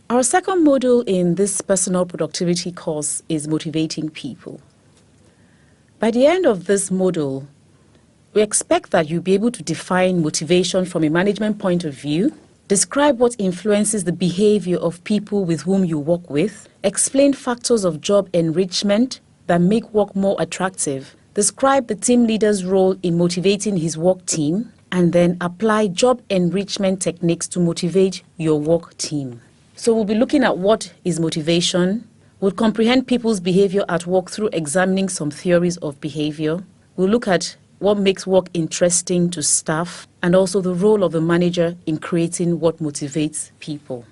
Our second module in this personal productivity course is motivating people. By the end of this module, we expect that you'll be able to define motivation from a management point of view, describe what influences the behavior of people with whom you work with, explain factors of job enrichment that make work more attractive, describe the team leader's role in motivating his work team, and then apply job enrichment techniques to motivate your work team. So we'll be looking at what is motivation. We'll comprehend people's behavior at work through examining some theories of behavior. We'll look at what makes work interesting to staff, and also the role of the manager in creating what motivates people.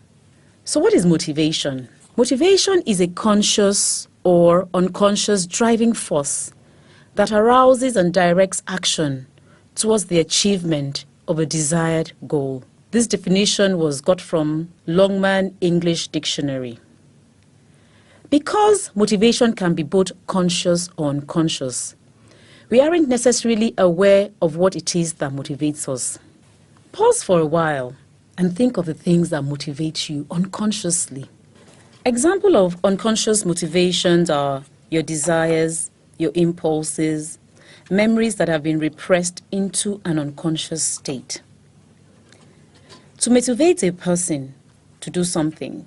So what is motivation? Motivation is a conscious or unconscious driving force that arouses and directs action towards the achievement of a desired goal. This definition was got from Longman English Dictionary. Because motivation can be both conscious or unconscious, we aren't necessarily aware of what it is that motivates us. Pause for a while and think of the things that motivate you unconsciously. Examples of unconscious motivations are your desires, your impulses, memories that have been repressed into an unconscious state. To motivate a person to do something,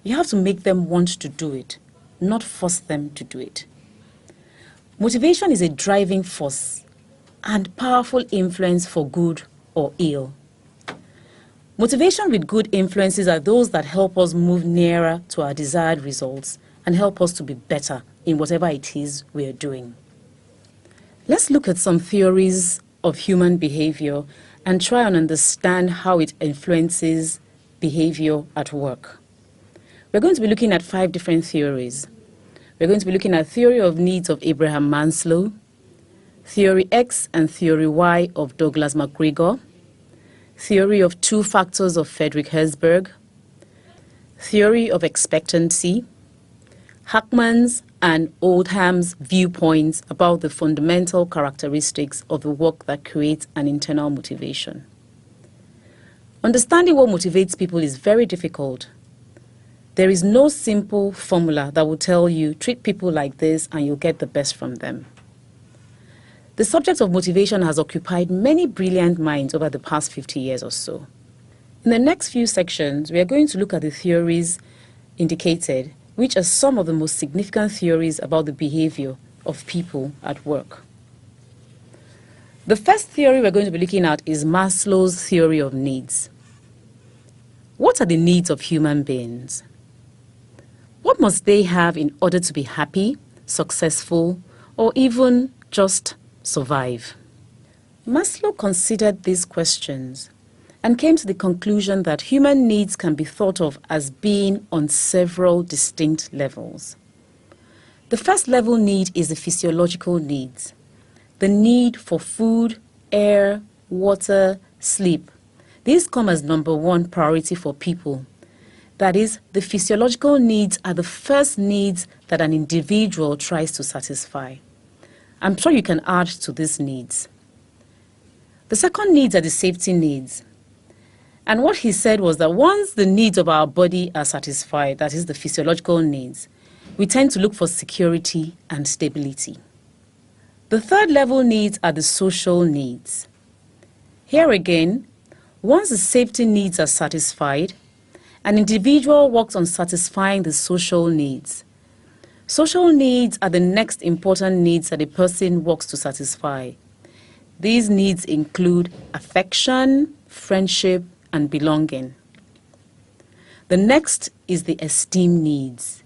you have to make them want to do it, not force them to do it. Motivation is a driving force and powerful influence for good or ill. Motivation with good influences are those that help us move nearer to our desired results and help us to be better in whatever it is we are doing. Let's look at some theories of human behavior and try and understand how it influences behavior at work. We're going to be looking at 5 different theories. We're going to be looking at theory of needs of Abraham Maslow, theory X and theory Y of Douglas McGregor, theory of 2 factors of Frederick Herzberg, theory of expectancy, Hackman's and Oldham's viewpoints about the fundamental characteristics of the work that creates an internal motivation. Understanding what motivates people is very difficult. There is no simple formula that will tell you, treat people like this and you'll get the best from them. The subject of motivation has occupied many brilliant minds over the past 50 years or so. In the next few sections, we are going to look at the theories indicated, which are some of the most significant theories about the behavior of people at work. The first theory we're going to be looking at is Maslow's theory of needs. What are the needs of human beings? What must they have in order to be happy, successful, or even just survive? Maslow considered these questions and came to the conclusion that human needs can be thought of as being on several distinct levels. The first level need is the physiological needs, the need for food, air, water, sleep. These come as number 1 priority for people. That is, the physiological needs are the first needs that an individual tries to satisfy. I'm sure you can add to these needs. The second needs are the safety needs. And what he said was that once the needs of our body are satisfied, that is the physiological needs, we tend to look for security and stability. The third level needs are the social needs. Here again, once the safety needs are satisfied, an individual works on satisfying the social needs. Social needs are the next important needs that a person works to satisfy. These needs include affection, friendship, and belonging. The next is the esteem needs,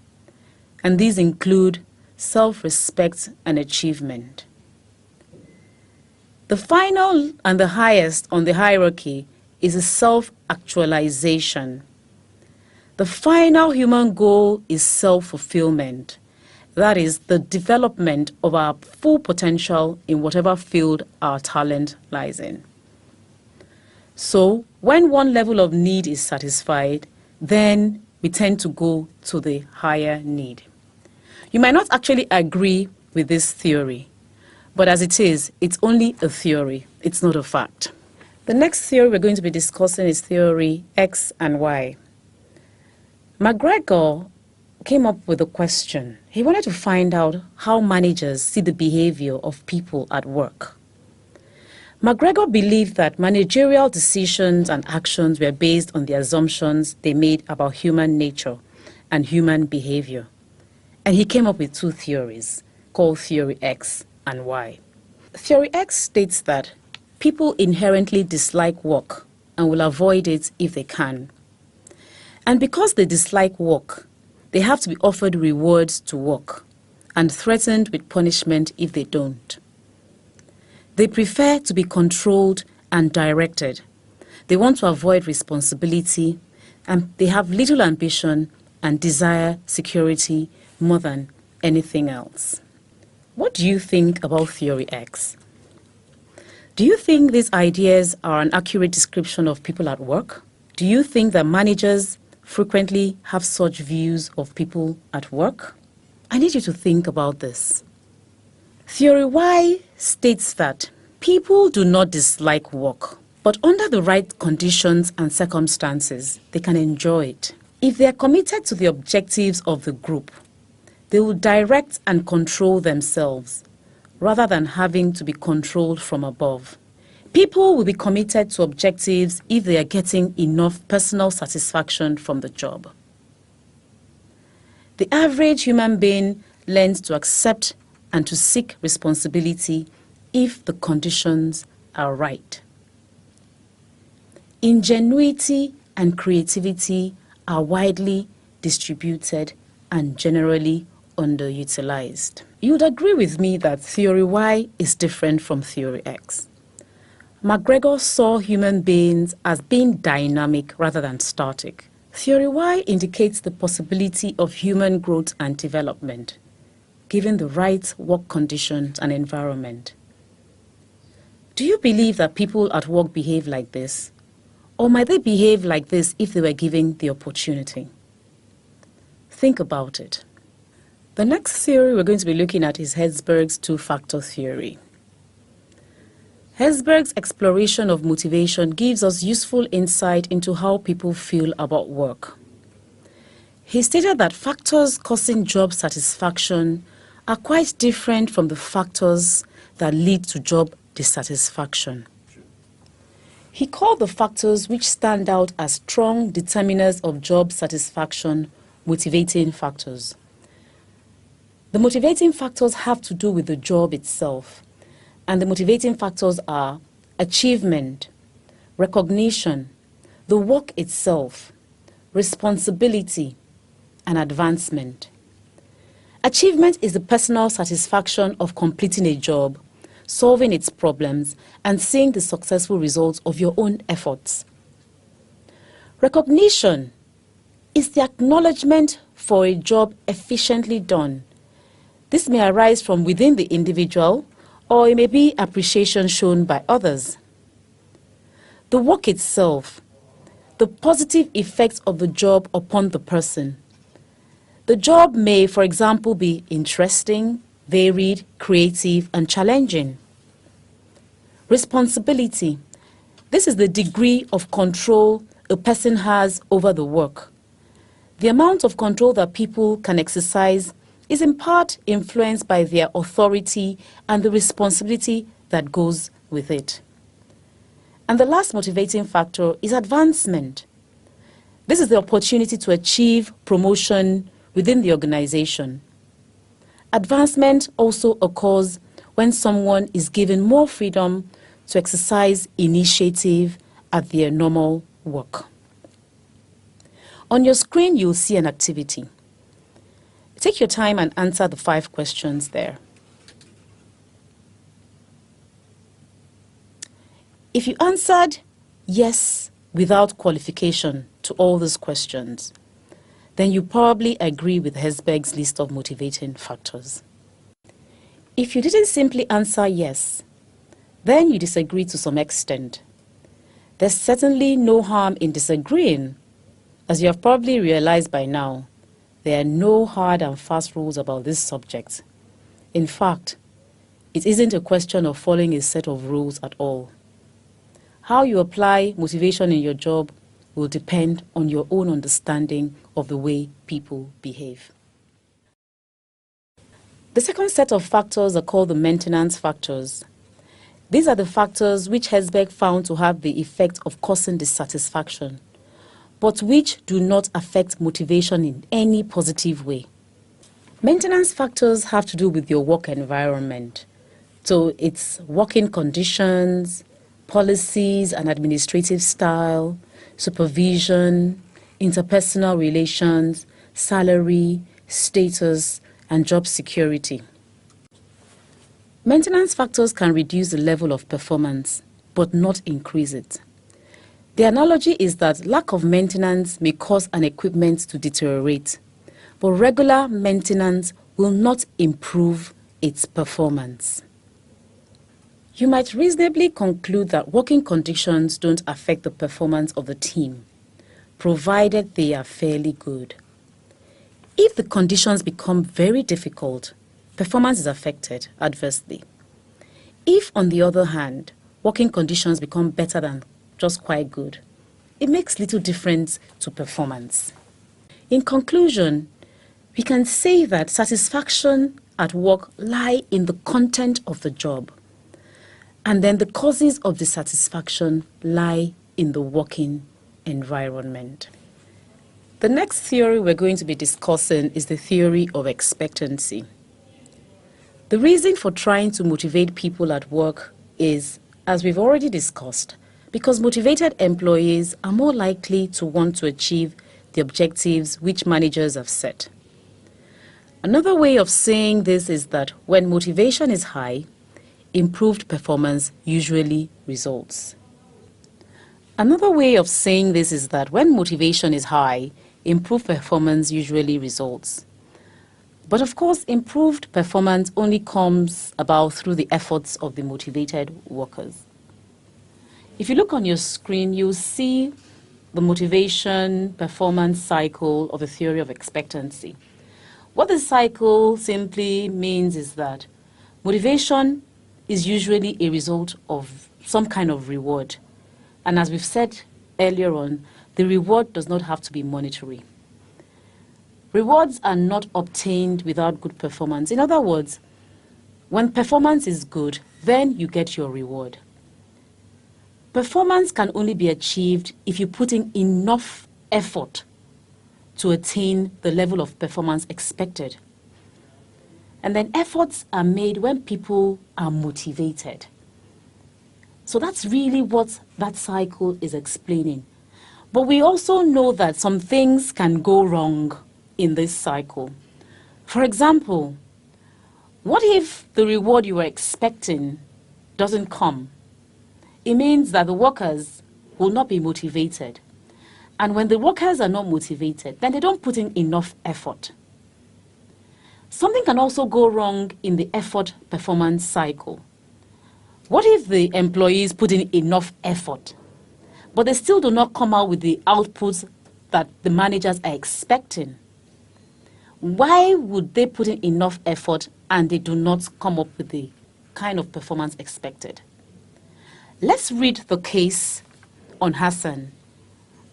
and these include self-respect and achievement. The final and the highest on the hierarchy is the self-actualization. The final human goal is self-fulfillment. That is the development of our full potential in whatever field our talent lies in. So, when one level of need is satisfied, then we tend to go to the higher need. You might not actually agree with this theory, but as it is, it's only a theory, it's not a fact. The next theory we're going to be discussing is theory X and Y. McGregor came up with a question. He wanted to find out how managers see the behavior of people at work. McGregor believed that managerial decisions and actions were based on the assumptions they made about human nature and human behavior. And he came up with two theories, called Theory X and Y. Theory X states that people inherently dislike work and will avoid it if they can. And because they dislike work, they have to be offered rewards to work and threatened with punishment if they don't. They prefer to be controlled and directed. They want to avoid responsibility, and they have little ambition and desire security more than anything else. What do you think about Theory X? Do you think these ideas are an accurate description of people at work? Do you think that managers frequently have such views of people at work? I need you to think about this. Theory Y states that people do not dislike work, but under the right conditions and circumstances, they can enjoy it. If they are committed to the objectives of the group, they will direct and control themselves rather than having to be controlled from above. People will be committed to objectives if they are getting enough personal satisfaction from the job. The average human being learns to accept and to seek responsibility if the conditions are right. Ingenuity and creativity are widely distributed and generally underutilized. You would agree with me that Theory Y is different from Theory X. McGregor saw human beings as being dynamic rather than static. Theory Y indicates the possibility of human growth and development, given the right work conditions and environment. Do you believe that people at work behave like this? Or might they behave like this if they were given the opportunity? Think about it. The next theory we're going to be looking at is Herzberg's two-factor theory. Herzberg's exploration of motivation gives us useful insight into how people feel about work. He stated that factors causing job satisfaction are quite different from the factors that lead to job dissatisfaction. He called the factors which stand out as strong determiners of job satisfaction motivating factors. The motivating factors have to do with the job itself, and the motivating factors are achievement, recognition, the work itself, responsibility, and advancement. Achievement is the personal satisfaction of completing a job, solving its problems, and seeing the successful results of your own efforts. Recognition is the acknowledgement for a job efficiently done. This may arise from within the individual, or it may be appreciation shown by others. The work itself, the positive effects of the job upon the person. The job may, for example, be interesting, varied, creative, and challenging. Responsibility. This is the degree of control a person has over the work. The amount of control that people can exercise is in part influenced by their authority and the responsibility that goes with it. And the last motivating factor is advancement. This is the opportunity to achieve promotion within the organization. Advancement also occurs when someone is given more freedom to exercise initiative at their normal work. On your screen, you'll see an activity. Take your time and answer the 5 questions there. If you answered yes without qualification to all these questions, then you probably agree with Herzberg's list of motivating factors. If you didn't simply answer yes, then you disagree to some extent. There's certainly no harm in disagreeing. As you have probably realized by now, there are no hard and fast rules about this subject. In fact, it isn't a question of following a set of rules at all. How you apply motivation in your job will depend on your own understanding of the way people behave. The second set of factors are called the maintenance factors. These are the factors which Hesberg found to have the effect of causing dissatisfaction, but which do not affect motivation in any positive way. Maintenance factors have to do with your work environment. So it's working conditions, policies and administrative style, supervision, interpersonal relations, salary, status, and job security. Maintenance factors can reduce the level of performance, but not increase it. The analogy is that lack of maintenance may cause an equipment to deteriorate, but regular maintenance will not improve its performance. You might reasonably conclude that working conditions don't affect the performance of the team, provided they are fairly good. If the conditions become very difficult, performance is affected adversely. If, on the other hand, working conditions become better than just quite good, it makes little difference to performance. In conclusion, we can say that satisfaction at work lie in the content of the job, and then the causes of dissatisfaction lie in the working environment. The next theory we're going to be discussing is the theory of expectancy. The reason for trying to motivate people at work is, as we've already discussed, because motivated employees are more likely to want to achieve the objectives which managers have set. Another way of saying this is that when motivation is high, improved performance usually results. Another way of saying this is that when motivation is high, improved performance usually results. But of course, improved performance only comes about through the efforts of the motivated workers. If you look on your screen, you'll see the motivation performance cycle of the theory of expectancy. What this cycle simply means is that motivation is usually a result of some kind of reward. And as we've said earlier on, the reward does not have to be monetary. Rewards are not obtained without good performance. In other words, when performance is good, then you get your reward. Performance can only be achieved if you put in enough effort to attain the level of performance expected. And then efforts are made when people are motivated. So that's really what that cycle is explaining. But we also know that some things can go wrong in this cycle. For example, what if the reward you were expecting doesn't come? It means that the workers will not be motivated. And when the workers are not motivated, then they don't put in enough effort. Something can also go wrong in the effort performance cycle. What if the employees put in enough effort, but they still do not come out with the outputs that the managers are expecting? Why would they put in enough effort and they do not come up with the kind of performance expected? Let's read the case on Hassan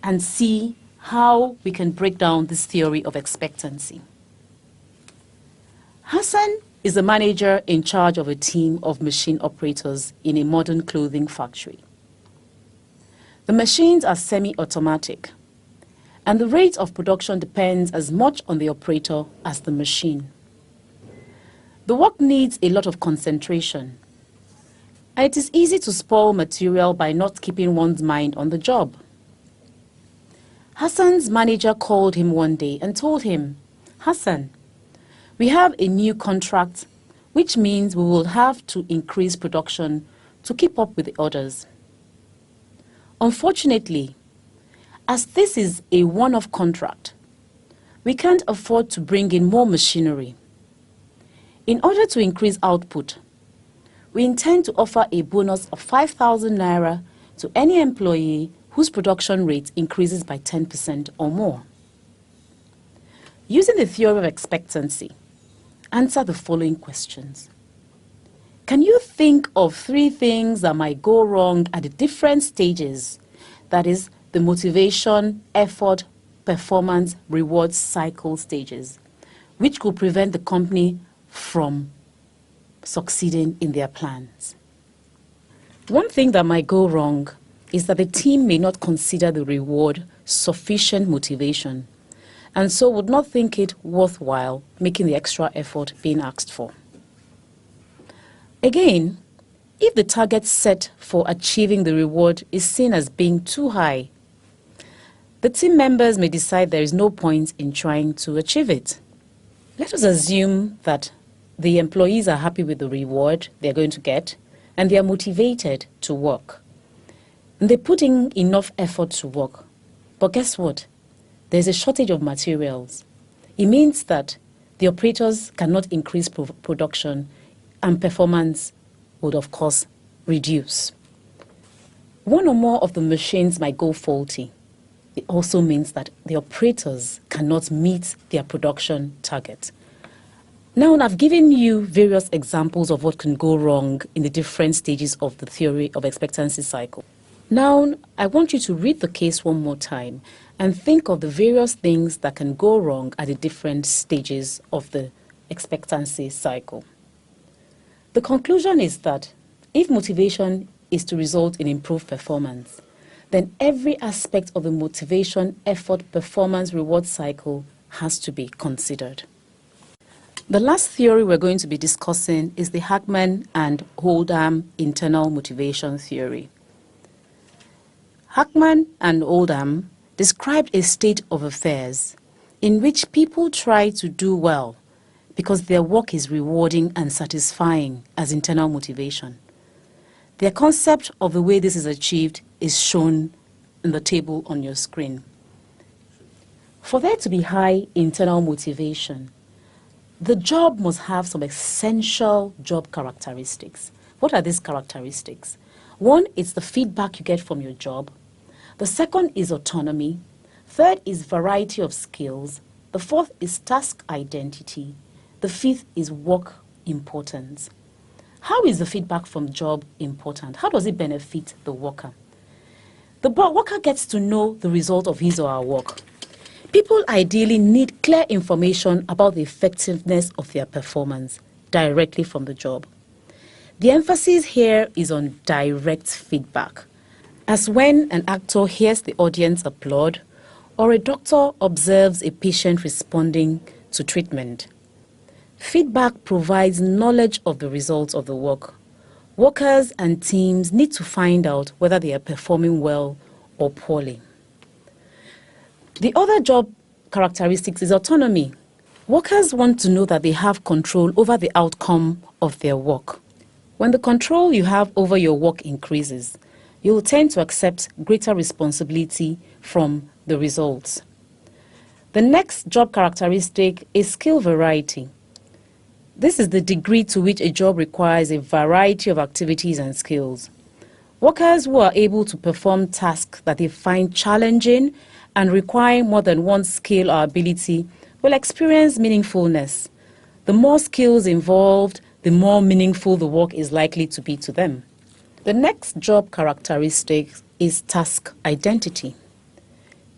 and see how we can break down this theory of expectancy. Hassan is a manager in charge of a team of machine operators in a modern clothing factory. The machines are semi-automatic, and the rate of production depends as much on the operator as the machine. The work needs a lot of concentration, and it is easy to spoil material by not keeping one's mind on the job. Hassan's manager called him one day and told him, "Hassan, we have a new contract, which means we will have to increase production to keep up with the orders. Unfortunately, as this is a one-off contract, we can't afford to bring in more machinery. In order to increase output, we intend to offer a bonus of 5,000 naira to any employee whose production rate increases by 10% or more." Using the theory of expectancy, answer the following questions. Can you think of 3 things that might go wrong at the different stages? That is, the motivation, effort, performance, reward cycle stages, which could prevent the company from succeeding in their plans. One thing that might go wrong is that the team may not consider the reward sufficient motivation, and so would not think it worthwhile making the extra effort being asked for. Again, if the target set for achieving the reward is seen as being too high, the team members may decide there is no point in trying to achieve it. Let us assume that the employees are happy with the reward they're going to get and they are motivated to work. And they put in enough effort to work. But guess what? There's a shortage of materials. It means that the operators cannot increase production and performance would, of course, reduce. One or more of the machines might go faulty. It also means that the operators cannot meet their production target. Now, I've given you various examples of what can go wrong in the different stages of the theory of expectancy cycle. Now, I want you to read the case one more time and think of the various things that can go wrong at the different stages of the expectancy cycle. The conclusion is that if motivation is to result in improved performance, then every aspect of the motivation, effort, performance, reward cycle has to be considered. The last theory we're going to be discussing is the Hackman and Oldham internal motivation theory. Hackman and Oldham described a state of affairs in which people try to do well because their work is rewarding and satisfying as internal motivation. Their concept of the way this is achieved is shown in the table on your screen. For there to be high internal motivation, the job must have some essential job characteristics. What are these characteristics? One is the feedback you get from your job. The second is autonomy. Third is variety of skills. The fourth is task identity. The fifth is work importance. How is the feedback from job important? How does it benefit the worker? The worker gets to know the result of his or her work. People ideally need clear information about the effectiveness of their performance directly from the job. The emphasis here is on direct feedback, as when an actor hears the audience applaud or a doctor observes a patient responding to treatment. Feedback provides knowledge of the results of the work. Workers and teams need to find out whether they are performing well or poorly. The other job characteristics is autonomy. Workers want to know that they have control over the outcome of their work. When the control you have over your work increases, you will tend to accept greater responsibility from the results. The next job characteristic is skill variety. This is the degree to which a job requires a variety of activities and skills. Workers who are able to perform tasks that they find challenging and require more than one skill or ability will experience meaningfulness. The more skills involved, the more meaningful the work is likely to be to them. The next job characteristic is task identity.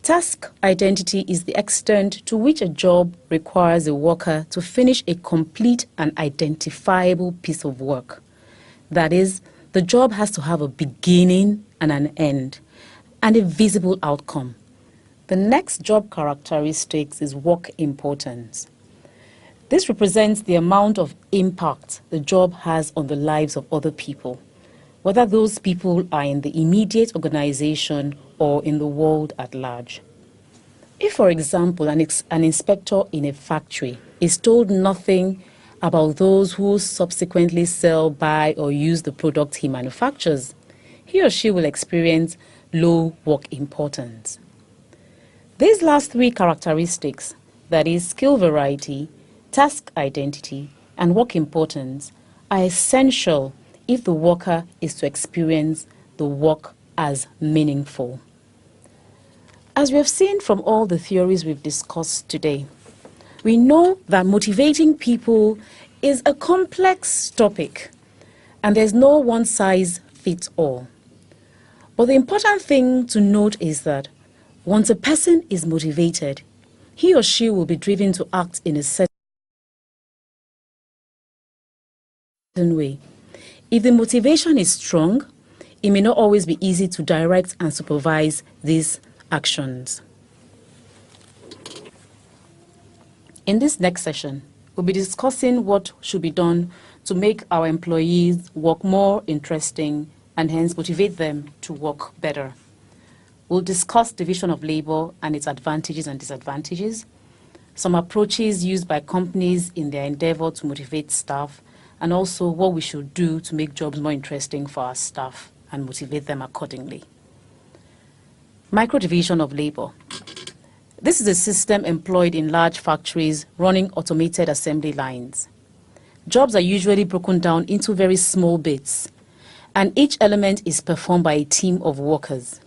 Task identity is the extent to which a job requires a worker to finish a complete and identifiable piece of work. That is, the job has to have a beginning and an end, and a visible outcome. The next job characteristics is work importance. This represents the amount of impact the job has on the lives of other people, whether those people are in the immediate organization or in the world at large. If, for example, an inspector in a factory is told nothing about those who subsequently sell, buy, or use the product he manufactures, he or she will experience low work importance. These last three characteristics, that is, skill variety, task identity, and work importance, are essential if the worker is to experience the work as meaningful. As we have seen from all the theories we've discussed today, we know that motivating people is a complex topic, and there's no one-size-fits-all. But the important thing to note is that Once a person is motivated, he or she will be driven to act in a certain way. If the motivation is strong, it may not always be easy to direct and supervise these actions. In this next session, we'll be discussing what should be done to make our employees work more interesting and hence motivate them to work better. We'll discuss division of labor and its advantages and disadvantages, some approaches used by companies in their endeavor to motivate staff, and also what we should do to make jobs more interesting for our staff and motivate them accordingly. Micro-division of labor. This is a system employed in large factories running automated assembly lines. Jobs are usually broken down into very small bits, and each element is performed by a team of workers.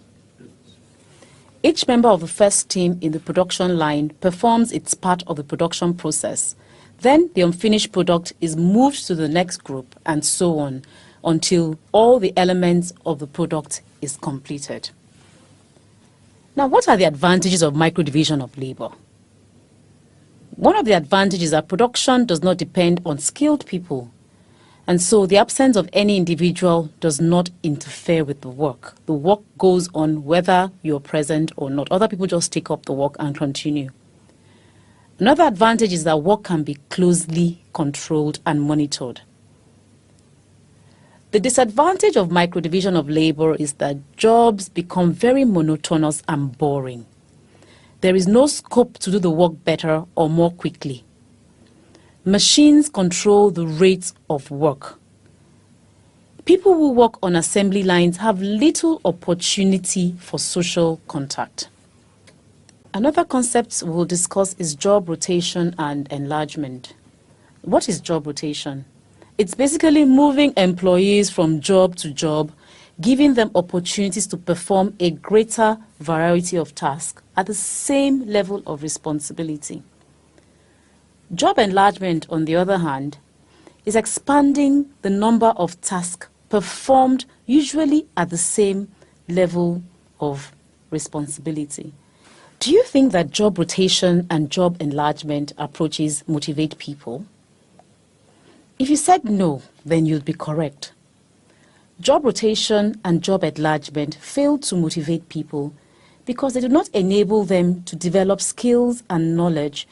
Each member of the first team in the production line performs its part of the production process. Then the unfinished product is moved to the next group, and so on, until all the elements of the product is completed. Now, what are the advantages of micro-division of labor? One of the advantages is that production does not depend on skilled people, and so the absence of any individual does not interfere with the work. The work goes on whether you're present or not. Other people just take up the work and continue. Another advantage is that work can be closely controlled and monitored. The disadvantage of micro-division of labor is that jobs become very monotonous and boring. There is no scope to do the work better or more quickly. Machines control the rate of work. People who work on assembly lines have little opportunity for social contact. Another concept we'll discuss is job rotation and enlargement. What is job rotation? It's basically moving employees from job to job, giving them opportunities to perform a greater variety of tasks at the same level of responsibility. Job enlargement, on the other hand, is expanding the number of tasks performed usually at the same level of responsibility. Do you think that job rotation and job enlargement approaches motivate people? If you said no, then you'd be correct. Job rotation and job enlargement fail to motivate people because they do not enable them to develop skills and knowledge,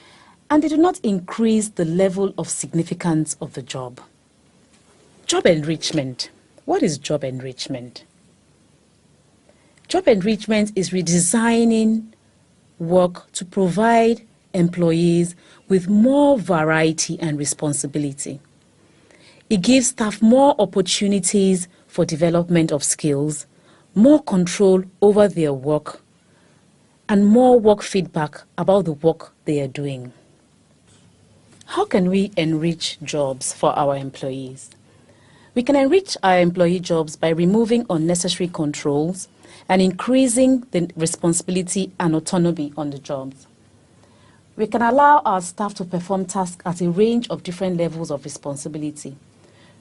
and they do not increase the level of significance of the job. Job enrichment. What is job enrichment? Job enrichment is redesigning work to provide employees with more variety and responsibility. It gives staff more opportunities for development of skills, more control over their work, and more work feedback about the work they are doing. How can we enrich jobs for our employees? We can enrich our employee jobs by removing unnecessary controls and increasing the responsibility and autonomy on the jobs. We can allow our staff to perform tasks at a range of different levels of responsibility,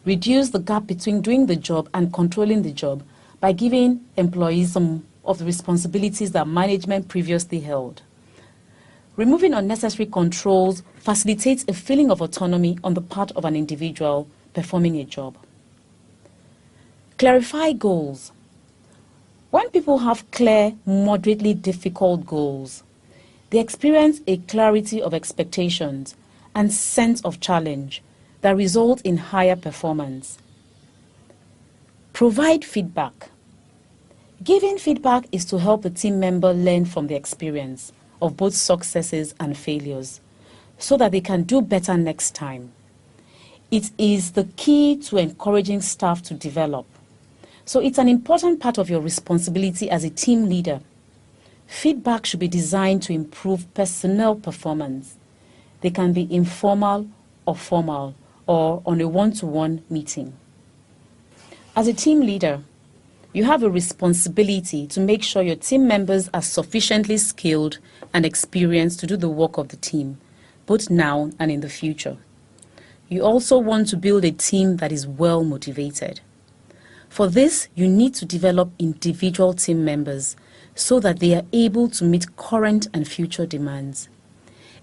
reduce the gap between doing the job and controlling the job by giving employees some of the responsibilities that management previously held. Removing unnecessary controls facilitates a feeling of autonomy on the part of an individual performing a job. Clarify goals. When people have clear, moderately difficult goals, they experience a clarity of expectations and sense of challenge that result in higher performance. Provide feedback. Giving feedback is to help the team member learn from the experience of both successes and failures so that they can do better next time. It is the key to encouraging staff to develop. So it's an important part of your responsibility as a team leader. Feedback should be designed to improve personnel performance. They can be informal or formal or on a one-to-one meeting. As a team leader, you have a responsibility to make sure your team members are sufficiently skilled and experienced to do the work of the team, both now and in the future. You also want to build a team that is well motivated. For this, you need to develop individual team members so that they are able to meet current and future demands.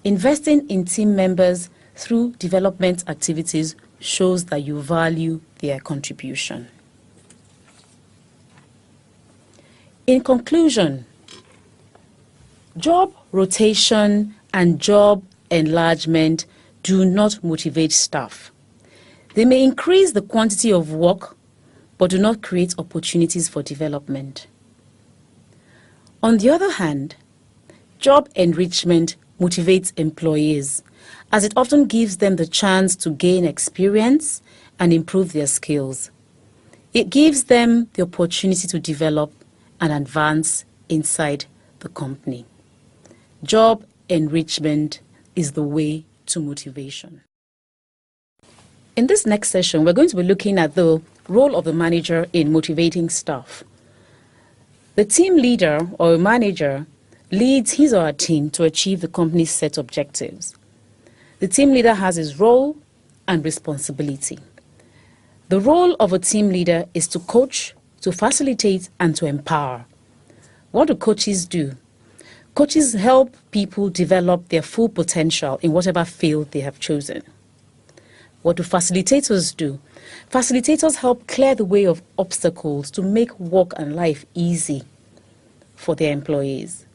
Investing in team members through development activities shows that you value their contribution. In conclusion, job rotation and job enlargement do not motivate staff. They may increase the quantity of work, but do not create opportunities for development. On the other hand, job enrichment motivates employees, as it often gives them the chance to gain experience and improve their skills. It gives them the opportunity to develop and advance inside the company. Job enrichment is the way to motivation. In this next session, we're going to be looking at the role of the manager in motivating staff. The team leader or manager leads his or her team to achieve the company's set objectives. The team leader has his role and responsibility. The role of a team leader is to coach, to facilitate, and to empower. What do coaches do? Coaches help people develop their full potential in whatever field they have chosen. What do facilitators do? Facilitators help clear the way of obstacles to make work and life easy for their employees.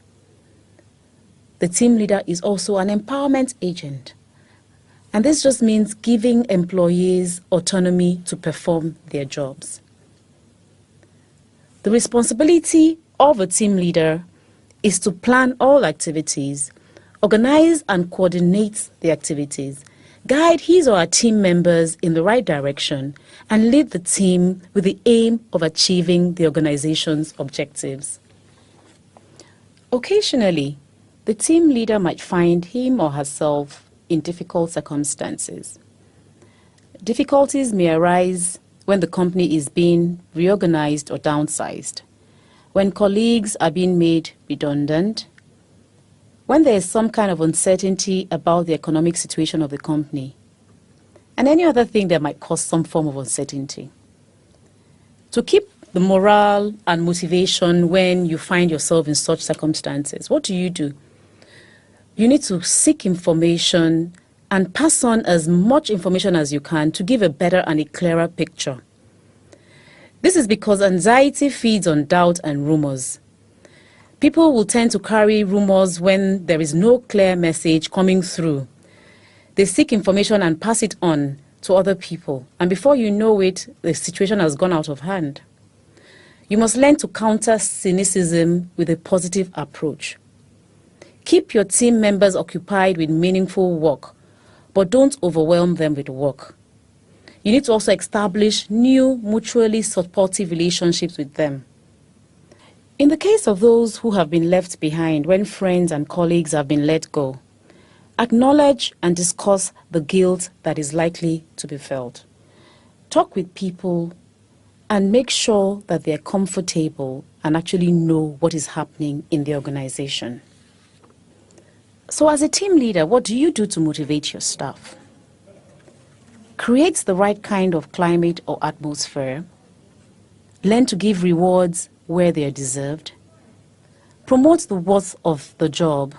The team leader is also an empowerment agent. And this just means giving employees autonomy to perform their jobs. The responsibility of a team leader is to plan all activities, organize and coordinate the activities, guide his or her team members in the right direction, and lead the team with the aim of achieving the organization's objectives. Occasionally, the team leader might find him or herself in difficult circumstances. Difficulties may arise when the company is being reorganized or downsized, when colleagues are being made redundant, when there is some kind of uncertainty about the economic situation of the company, and any other thing that might cause some form of uncertainty. To keep the morale and motivation when you find yourself in such circumstances, what do? You need to seek information and pass on as much information as you can to give a better and a clearer picture. This is because anxiety feeds on doubt and rumors. People will tend to carry rumors when there is no clear message coming through. They seek information and pass it on to other people, and before you know it, the situation has gone out of hand. You must learn to counter cynicism with a positive approach. Keep your team members occupied with meaningful work, but don't overwhelm them with work. You need to also establish new, mutually supportive relationships with them. In the case of those who have been left behind when friends and colleagues have been let go, acknowledge and discuss the guilt that is likely to be felt. Talk with people and make sure that they're comfortable and actually know what is happening in the organization. So as a team leader, what do you do to motivate your staff? Create the right kind of climate or atmosphere. Learn to give rewards where they are deserved. Promote the worth of the job.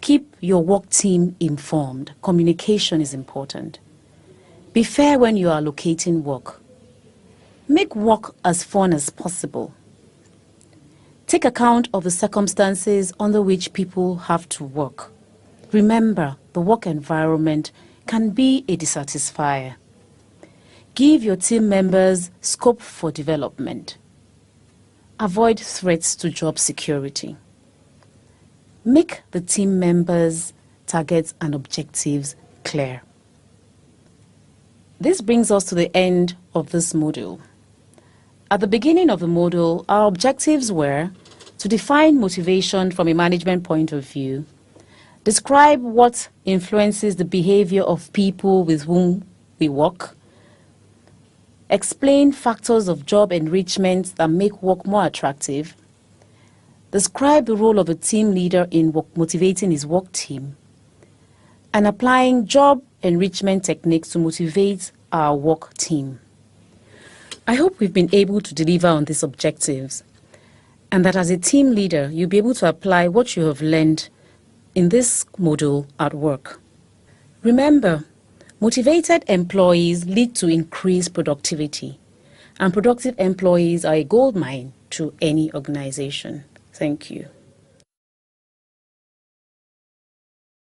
Keep your work team informed. Communication is important. Be fair when you are allocating work. Make work as fun as possible. Take account of the circumstances under which people have to work. Remember, the work environment can be a dissatisfier. Give your team members scope for development. Avoid threats to job security. Make the team members' targets and objectives clear. This brings us to the end of this module. At the beginning of the module, our objectives were to define motivation from a management point of view, describe what influences the behavior of people with whom we work, explain factors of job enrichment that make work more attractive, describe the role of a team leader in motivating his work team, and applying job enrichment techniques to motivate our work team. I hope we've been able to deliver on these objectives. and that as a team leader, you'll be able to apply what you have learned in this module at work. Remember, motivated employees lead to increased productivity, and productive employees are a goldmine to any organization. Thank you.